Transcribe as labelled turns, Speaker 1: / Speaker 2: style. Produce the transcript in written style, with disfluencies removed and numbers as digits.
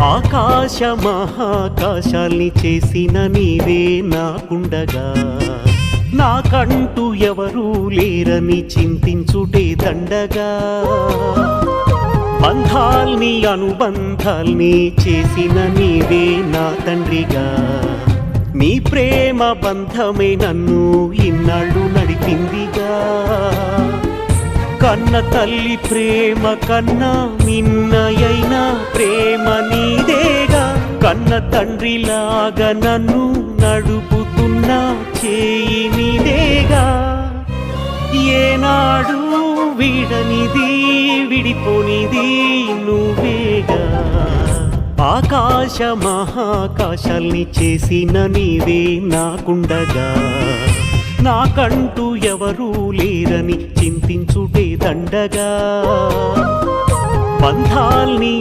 Speaker 1: ఆకాశ మహాకాశాల్ని చేసిన నీవే నాకుండగా నాకంటూ ఎవరూ లేరని చింతించుటే దండగా బంధాల్ని అనుబంధాల్ని చేసిన నీవే నా తండ్రిగా నీ ప్రేమ బంధమే నన్ను ఇన్నాళ్ళు నడిపిందిగా కన్న తల్లి ప్రేమ కన్నా నిన్నయైన ప్రేమ నీదేగా కన్న తండ్రిలాగా నన్ను నడుపుతున్న చేయి నీదేగా ఏనాడు వీడనిది విడిపోనిది నువ్వేగా ఆకాశ మహాకాశాల్ని చేసిన నీవే నాకుండగా నాకంటూ ఎవరూ లేరని చింతించుటే దండగా బంధాల్ని